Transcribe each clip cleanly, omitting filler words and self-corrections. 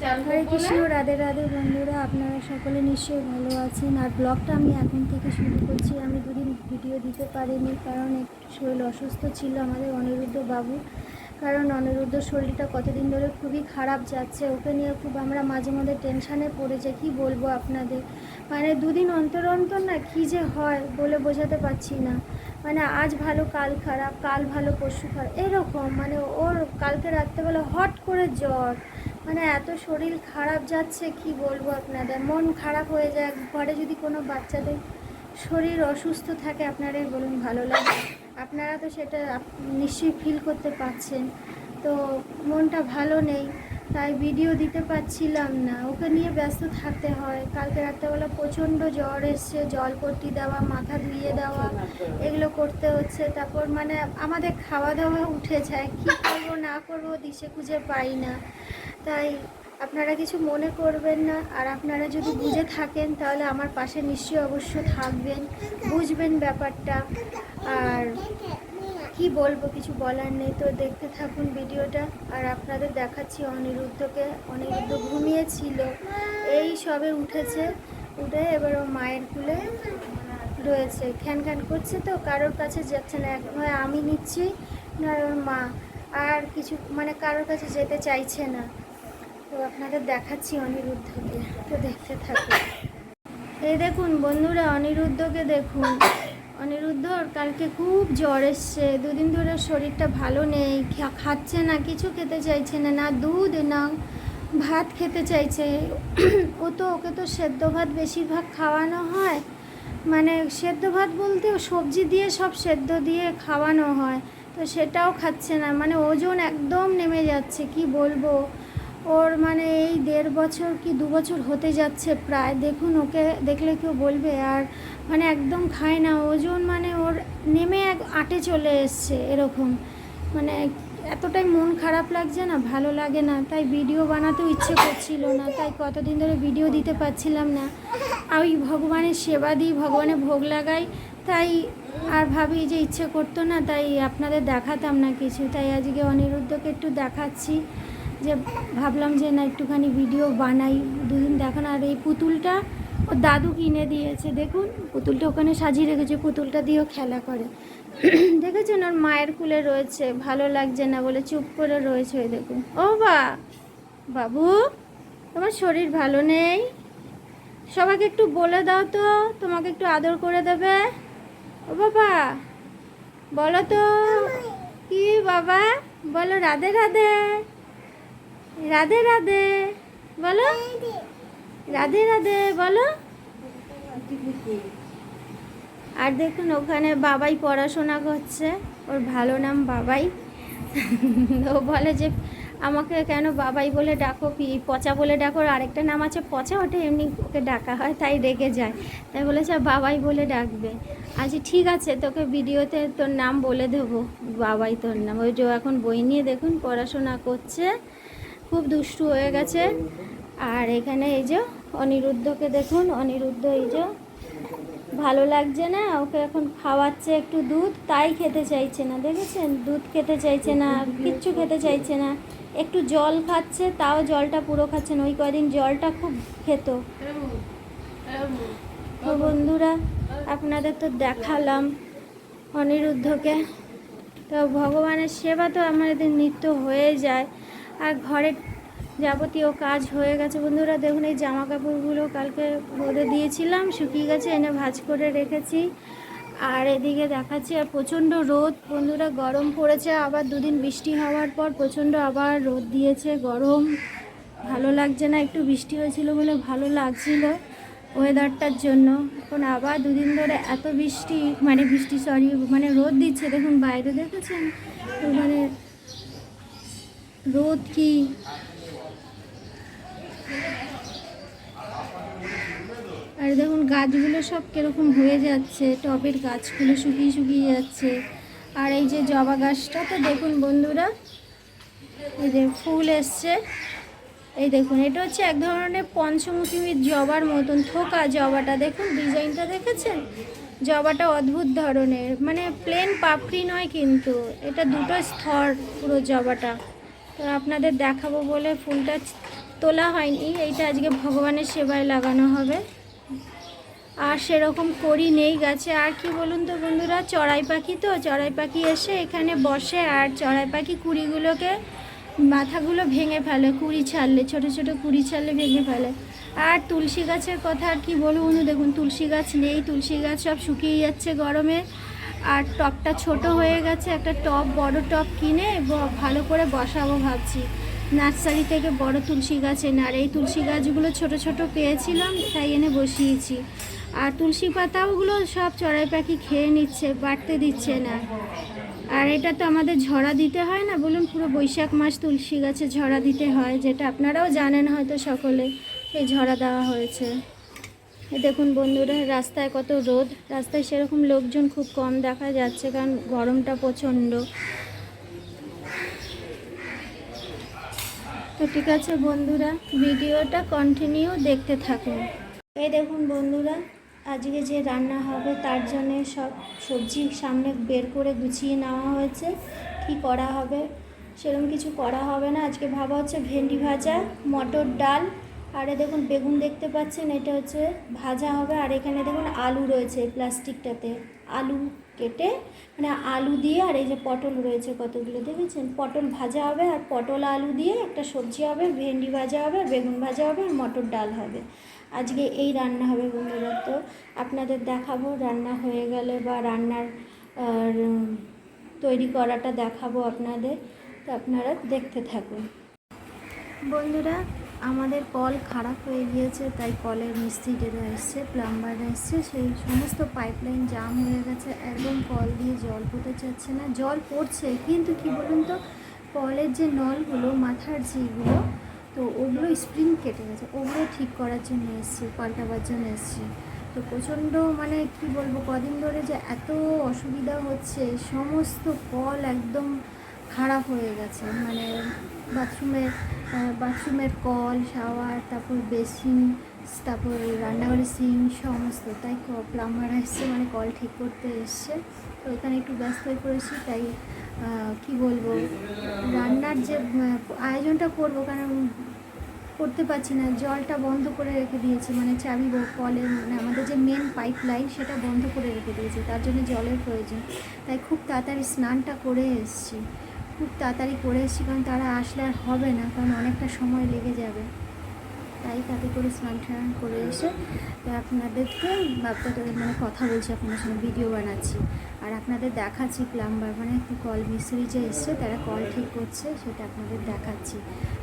হরে কৃষ্ণ, রাধে রাধে বন্ধুরা, আপনারা সকলে নিশ্চয়ই ভালো আছেন। আর ব্লগটা আমি এখন থেকে শুরু করছি। আমি দুদিন ভিডিও দিতে পারিনি, কারণ একটু শরীর অসুস্থ ছিল আমাদের অনিরুদ্ধ বাবু। কারণ অনিরুদ্ধর শরীরটা কতদিন ধরে খুবই খারাপ যাচ্ছে, ওকে নিয়ে খুব আমরা মাঝে মধ্যে টেনশানে পড়েছে। কি বলবো আপনাদের, মানে দুদিন অন্তর অন্তর না কী যে হয় বলে বোঝাতে পারছি না। মানে আজ ভালো কাল খারাপ, কাল ভালো পরশু খারাপ, এরকম। মানে ওর কালকে রাত্রেবেলা হট করে জ্বর, মানে এত শরীর খারাপ যাচ্ছে কি বলবো আপনাদের। মন খারাপ হয়ে যায় ঘরে যদি কোনো বাচ্চাদের শরীর অসুস্থ থাকে, আপনারাই বলুন ভালো লাগে? আপনারা তো সেটা নিশ্চয়ই ফিল করতে পারছেন। তো মনটা ভালো নেই, তাই ভিডিও দিতে পারছিলাম না, ওকে নিয়ে ব্যস্ত থাকতে হয়। কালকে রাত্রেবেলা প্রচণ্ড জ্বর এসছে, জলপট্টি দেওয়া, মাথা ধুইয়ে দেওয়া, এগুলো করতে হচ্ছে। তারপর মানে আমাদের খাওয়া দাওয়া উঠে যায়, কী করবো না করবো দিশে খুঁজে পাই না। তাই আপনারা কিছু মনে করবেন না, আর আপনারা যদি বুঝে থাকেন তাহলে আমার পাশে নিশ্চয়ই অবশ্য থাকবেন, বুঝবেন ব্যাপারটা। আর কি বলবো, কিছু বলার নেই। তো দেখতে থাকুন ভিডিওটা। আর আপনাদের দেখাচ্ছি অনিরুদ্ধকে। অনিরুদ্ধ ঘুমিয়েছিল, এই সবে উঠেছে, উঠে এবার ও মায়ের কুলে রয়েছে, খ্যান খ্যান করছে। তো কারোর কাছে যাচ্ছে না, হয় আমি নিচ্ছি না ওর মা, আর কিছু মানে কারোর কাছে যেতে চাইছে না। তো আপনাদের দেখাচ্ছি অনিরুদ্ধকে, তো দেখতে থাকুন। এই দেখুন বন্ধুরা, অনিরুদ্ধকে দেখুন। অনিরুদ্ধর কালকে খুব জ্বর এসছে, দুদিন ধরে শরীরটা ভালো নেই, খাচ্ছে না, কিছু খেতে চাইছে না, না দুধ না ভাত খেতে চাইছে। ওকে তো সেদ্ধ ভাত বেশিরভাগ খাওয়ানো হয়, মানে সেদ্ধ ভাত বলতে সবজি দিয়ে সব সেদ্ধ দিয়ে খাওয়ানো হয়, তো সেটাও খাচ্ছে না। মানে ওজন একদম নেমে যাচ্ছে, কি বলবো। ওর মানে এই 1.5 বছর কি 2 বছর হতে যাচ্ছে প্রায়। দেখুন ওকে দেখলে কেউ বলবে। আর মানে একদম খায় না, ওজন মানে ওর নেমে আটে চলে এসছে এরকম। মানে এতটাই মন খারাপ লাগছে না, ভালো লাগে না। তাই ভিডিও বানাতেও ইচ্ছে করছিল না, তাই কতদিন ধরে ভিডিও দিতে পারছিলাম না। ওই ভগবানের সেবা দিই, ভগবানের ভোগ লাগাই, তাই আর ভাবি যে ইচ্ছে করতো না, তাই আপনাদের দেখাতাম না কিছু। তাই আজকে অনিরুদ্ধকে একটু দেখাচ্ছি, যে ভাবলাম যে না একটুখানি ভিডিও বানাই, দুদিন দেখানো। আর এই পুতুলটা ওর দাদু কিনে দিয়েছে, দেখুন পুতুলটা ওখানে সাজিয়ে রেখেছে, পুতুলটা দিয়েও খেলা করে। দেখেছেন, ওর মায়ের কুলে রয়েছে, ভালো লাগছে না বলে চুপ করে রয়েছে। ওই দেখুন, ও বাবু তোমার শরীর ভালো নেই, সবাইকে একটু বলে দাও তো তোমাকে একটু আদর করে দেবে। ও বাবা বলো তো, কি বাবা বলো, রাধে রাধে, রাধে রাধে বলো, রাধে রাধে বলো। আর দেখুন ওখানে বাবাই পড়াশোনা করছে, ওর ভালো নাম বাবাই। ও বলে যে আমাকে কেন বাবাই বলে ডাকো, পচা বলে ডাকো, আরেকটা নাম আছে পচা, ওটা এমনি ওকে ডাকা হয়, তাই রেগে যায়। তাই বলেছে বাবাই বলে ডাকবে। আচ্ছা ঠিক আছে, তোকে ভিডিওতে তোর নাম বলে দেবো, বাবাই তোর নাম। ওই যে এখন বই নিয়ে দেখুন পড়াশোনা করছে, খুব দুষ্টু হয়ে গেছে। আর এখানে এই যে অনিরুদ্ধকে দেখুন, অনিরুদ্ধ এই যে ভালো লাগছে না, ওকে এখন খাওয়াচ্ছে একটু দুধ, তাই খেতে চাইছে না। দেখেছেন, দুধ খেতে চাইছে না, কিচ্ছু খেতে চাইছে না। একটু জল খাচ্ছে, তাও জলটা পুরো খাচ্ছে না, ওই কদিন জলটা খুব খেত। তো বন্ধুরা আপনাদের তো দেখালাম অনিরুদ্ধকে। তো ভগবানের সেবা তো আমাদের নিত্য হয়ে যায়। আর ঘরের যাবতীয় কাজ হয়ে গেছে বন্ধুরা। দেখুন এই জামা কাপড়গুলো কালকে রোদে দিয়েছিলাম, শুকিয়ে গেছে, এনে ভাঁজ করে রেখেছি। আর এদিকে দেখাচ্ছি, আর প্রচণ্ড রোদ বন্ধুরা, গরম পড়েছে। আবার দুদিন বৃষ্টি হওয়ার পর প্রচণ্ড আবার রোদ দিয়েছে, গরম, ভালো লাগছে না। একটু বৃষ্টি হয়েছিল বলে ভালো লাগছিল ওয়েদারটার জন্য। এখন আবার দুদিন ধরে এত বৃষ্টি, মানে মানে রোদ দিচ্ছে। দেখুন বাইরে দেখেছেন তো, মানে রোদ কি। আর দেখুন গাছগুলো সব কীরকম হয়ে যাচ্ছে, টবের গাছগুলো শুকিয়ে শুকিয়ে যাচ্ছে। আর এই যে জবা গাছটা তো দেখুন বন্ধুরা, এই যে ফুল এসছে, এই দেখুন এটা হচ্ছে এক ধরনের পঞ্চমুখী জবার মতন থোকা জবাটা। দেখুন ডিজাইনটা দেখেছেন, জবাটা অদ্ভুত ধরনের, মানে প্লেন পাপড়ি নয় কিন্তু, এটা দুটো স্তর পুরো জবাটা। তো আপনাদের দেখাবো বলে ফুলটা তোলা হয়নি, এইটা আজকে ভগবানের সেবায় লাগানো হবে। আর সেরকম করি নেই গাছে। আর কি বলুন তো বন্ধুরা, চড়াই পাখি তো, চড়াই পাখি এসে এখানে বসে আর চড়াই পাখি কুড়িগুলোকে মাথাগুলো ভেঙে ফেলে, কুড়ি ছাড়লে, ছোটো ছোটো কুড়ি ছাড়লে ভেঙে ফেলে। আর তুলসী গাছের কথা আর কি বলবো বন্ধু, দেখুন তুলসী গাছ নেই, তুলসী গাছ সব শুকিয়ে যাচ্ছে গরমে। আর টবটা ছোট হয়ে গেছে, একটা টব, বড় টব কিনে ভালো করে বসাবো ভাবছি। নার্সারি থেকে বড় তুলসী গাছ এনে, আর এই তুলসী গাছগুলো ছোট ছোট পেয়েছিলাম তাই এনে বসিয়েছি। আর তুলসী পাতাগুলো সব চড়াই পাখি খেয়ে নিচ্ছে, বাড়তে দিচ্ছে না। আর এটা তো আমাদের ঝরা দিতে হয় না বলুন, পুরো বৈশাখ মাস তুলসী গাছে ঝরা দিতে হয়, যেটা আপনারাও জানেন হয়তো সকলে। এই ঝরা দেওয়া হয়েছে। দেখুন বন্ধুরা, রাস্তায় কত রোদ, রাস্তায় সেরকম লোকজন খুব কম দেখা যাচ্ছে, কারণ গরমটা প্রচণ্ড। তো ঠিক আছে বন্ধুরা, ভিডিওটা কন্টিনিউ দেখতে থাকুন। এই দেখুন বন্ধুরা, আজকে যে রান্না হবে তার জন্য সব সবজি সামনে বের করে গুছিয়ে নেওয়া হয়েছে। কি করা হবে, সেরকম কিছু করা হবে না। আজকে ভাবা হচ্ছে ভেন্ডি ভাজা, মটর ডাল, আর দেখুন বেগুন দেখতে পাচ্ছেন, এটা হচ্ছে ভাজা হবে। আর এখানে দেখুন আলু রয়েছে প্লাস্টিকটাতে, আলু কেটে মানে আলু দিয়ে, আর এই যে পটল রয়েছে কতগুলো দেখেছেন, পটল ভাজা হবে। আর পটল আলু দিয়ে একটা সবজি হবে, ভেন্ডি ভাজা হবে, বেগুন ভাজা হবে, আর মটর ডাল হবে। আজকে এই রান্না হবে বন্ধুরা। তো আপনাদের দেখাবো রান্না হয়ে গেলে, বা রান্নার তৈরি করাটা দেখাবো আপনাদের। তো আপনারা দেখতে থাকুন বন্ধুরা। আমাদের কল খারাপ হয়ে গিয়েছে, তাই কলের মিস্ত্রিরা এসছে, প্লাম্বাররা এসছে। সেই সমস্ত পাইপলাইন জাম হয়ে গেছে, একদম কল দিয়ে জল পড়তে চাচ্ছে না। জল পড়ছে কিন্তু কি বলুন তো, কলের যে নলগুলো, মাথার যেগুলো, তো ওগুলো স্প্রিং কেটে গেছে, ওগুলো ঠিক করার জন্য এসছি, পাল্টাবার জন্য এসছি। তো প্রচণ্ড মানে কি বলবো, কদিন ধরে যে এত অসুবিধা হচ্ছে, সমস্ত কল একদম খারাপ হয়ে গেছে। মানে বাথরুমের কল, শাওয়ার, তারপর বেসিন, তারপর রান্নাঘরের সিঙ্ক সমস্ত। তাই প্লাম্বার এসছে, মানে কল ঠিক করতে এসছে। তো এখানে একটু ব্যস্ত হয়ে পড়েছি। তাই কি বলবো, রান্নার যে আয়োজনটা করবো, কারণ করতে পারছি না, জলটা বন্ধ করে রেখে দিয়েছি, মানে চাবি কলের মানে আমাদের যে মেন পাইপ লাইন সেটা বন্ধ করে রেখে দিয়েছি, তার জন্য জলের প্রয়োজন। তাই খুব তাড়াতাড়ি স্নানটা করে এসেছি, খুব তাড়াতাড়ি করে এসেছি, কারণ তারা আসলে আর হবে না, কারণ অনেকটা সময় লেগে যাবে। তাই তাতে করে স্নান টান করে এসে আপনাদেরকে মানে কথা বলছি, আপনাদের সঙ্গে ভিডিও বানাচ্ছি, আর আপনাদের দেখাচ্ছি প্লাম্বার মানে কল মিস্ত্রি যে এসছে, তারা কল ঠিক করছে সেটা আপনাদের দেখাচ্ছি।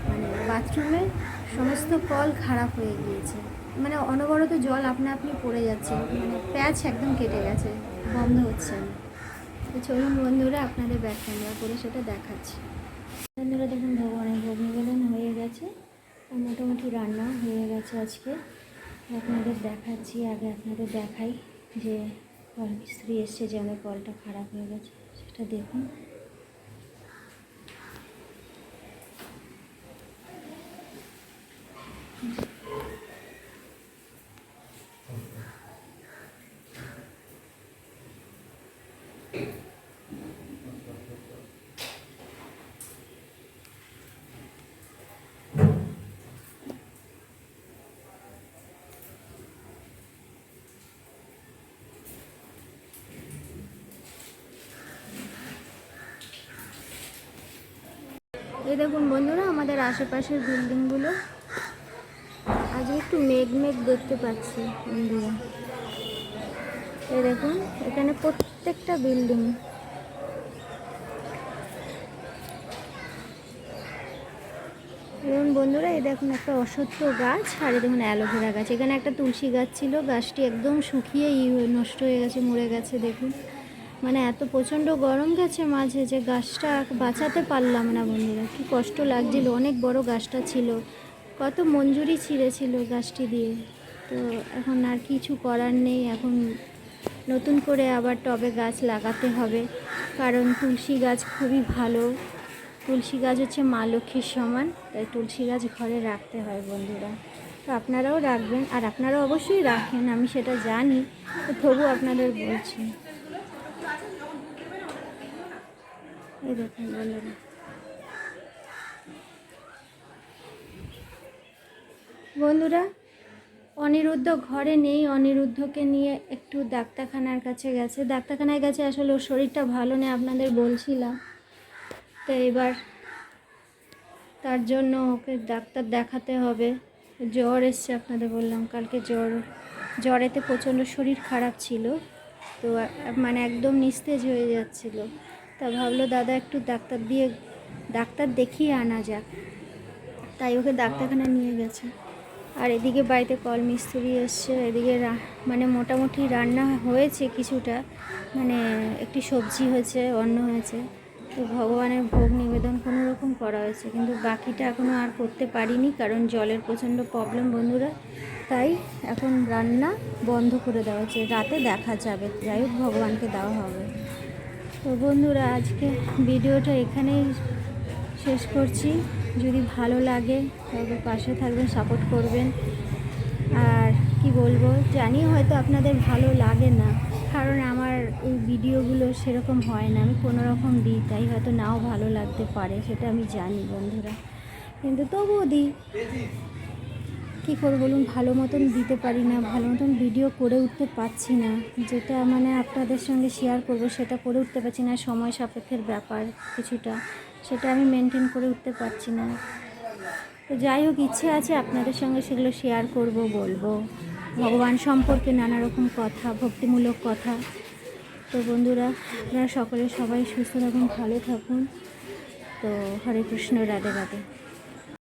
মানে বাথরুমের সমস্ত কল খারাপ হয়ে গিয়েছে, মানে অনবরত জল আপনা আপনি পড়ে যাচ্ছে, মানে প্যাচ একদম কেটে গেছে, বন্ধ হচ্ছে না। তো চলুন বন্ধুরা, আপনাদের ব্যাক ক্যামেরা করে সেটা দেখাচ্ছি। বন্ধুরা দেখুন, ভগবানের ভোগ নিবেদন হয়ে গেছে, মোটামুটি রান্না হয়ে গেছে আজকে। আপনাদের দেখাচ্ছি, আগে আপনাদের দেখাই যে কল মিস্ত্রি এসছে, যে আমার কলটা খারাপ হয়ে গেছে সেটা দেখুন। এই দেখুন বন্ধুরা, আমাদের আশেপাশের বিল্ডিংগুলো আজ একটু মেঘ মেঘ দেখতে পাচ্ছি বন্ধুরা। এই দেখুন, এখানে প্রত্যেকটা বিল্ডিং, এবং বন্ধুরা এই দেখুন একটা অশ্বত্থ গাছ, আর এই দেখুন অ্যালোভেরা গাছ। এখানে একটা তুলসী গাছ ছিল, গাছটি একদম শুকিয়ে নষ্ট হয়ে গেছে, মরে গেছে। দেখুন মানে এত প্রচণ্ড গরম গেছে মাঝে, যে গাছটা বাঁচাতে পারলাম না বন্ধুরা, কি কষ্ট লাগছিল। অনেক বড় গাছটা ছিল, কত মঞ্জুরি ছিঁড়েছিল গাছটি দিয়ে। তো এখন আর কিছু করার নেই, এখন নতুন করে আবার টবে গাছ লাগাতে হবে, কারণ তুলসী গাছ খুবই ভালো। তুলসী গাছ হচ্ছে মা লক্ষ্মীর সমান, তাই তুলসী গাছ ঘরে রাখতে হয় বন্ধুরা। তো আপনারাও রাখবেন, আর আপনারাও অবশ্যই রাখেন, আমি সেটা জানি, তো তবু আপনাদের বলছি। এই দেখুন বন্ধুরা, বন্ধুরা, অনিরুদ্ধ ঘরে নেই। অনিরুদ্ধকে নিয়ে একটু ডাক্তারখানার কাছে গেছে। ডাক্তারখানায় গেছে, আসলে ওর শরীরটা ভালো নেই, আপনাদের বলছিলাম। তো এবার তার জন্য ওকে ডাক্তার দেখাতে হবে। জ্বর এসছে, আপনাদের বললাম কালকে জ্বরেতে প্রচণ্ড শরীর খারাপ ছিল। তো মানে একদম নিস্তেজ হয়ে যাচ্ছিল। তা ভাবলো দাদা একটু ডাক্তার দেখিয়ে আনা যাক, তাই ওকে ডাক্তারখানায় নিয়ে গেছে। আর এদিকে বাড়িতে কল মিস্ত্রি এসছে। এদিকে মানে মোটামুটি রান্না হয়েছে কিছুটা, মানে একটি সবজি হয়েছে, অন্ন হয়েছে। তো ভগবানের ভোগ নিবেদন কোনো রকম করা হয়েছে, কিন্তু বাকিটা এখনও আর করতে পারিনি, কারণ জলের প্রচণ্ড প্রবলেম বন্ধুরা। তাই এখন রান্না বন্ধ করে দেওয়া হয়েছে, রাতে দেখা যাবে, যাই হোক ভগবানকে দেওয়া হবে। তো বন্ধুরা, আজকে ভিডিওটা এখানেই শেষ করছি। যদি ভালো লাগে তবে পাশে থাকবেন, সাপোর্ট করবেন। আর কি বলবো, জানি হয়তো আপনাদের ভালো লাগে না, কারণ আমার এই ভিডিওগুলো সেরকম হয় না, আমি কোনো রকম দিই, তাই হয়তো নাও ভালো লাগতে পারে, সেটা আমি জানি বন্ধুরা, কিন্তু তবুও দিই। কী করে বলুন, ভালো মতন দিতে পারি না, ভালো মতন ভিডিও করে উঠতে পারছি না, যেটা মানে আপনাদের সঙ্গে শেয়ার করব সেটা করে উঠতে পারছি না। সময় সাপেক্ষের ব্যাপার কিছুটা, সেটা আমি মেনটেন করে উঠতে পারছি না। তো যাই হোক, ইচ্ছে আছে আপনাদের সঙ্গে সেগুলো শেয়ার করব, বলবো ভগবান সম্পর্কে নানা রকম কথা, ভক্তিমূলক কথা। তো বন্ধুরা, আপনারা সবাই সুস্থ থাকুন, ভালো থাকুন। তো হরে কৃষ্ণ, রাধে রাধে।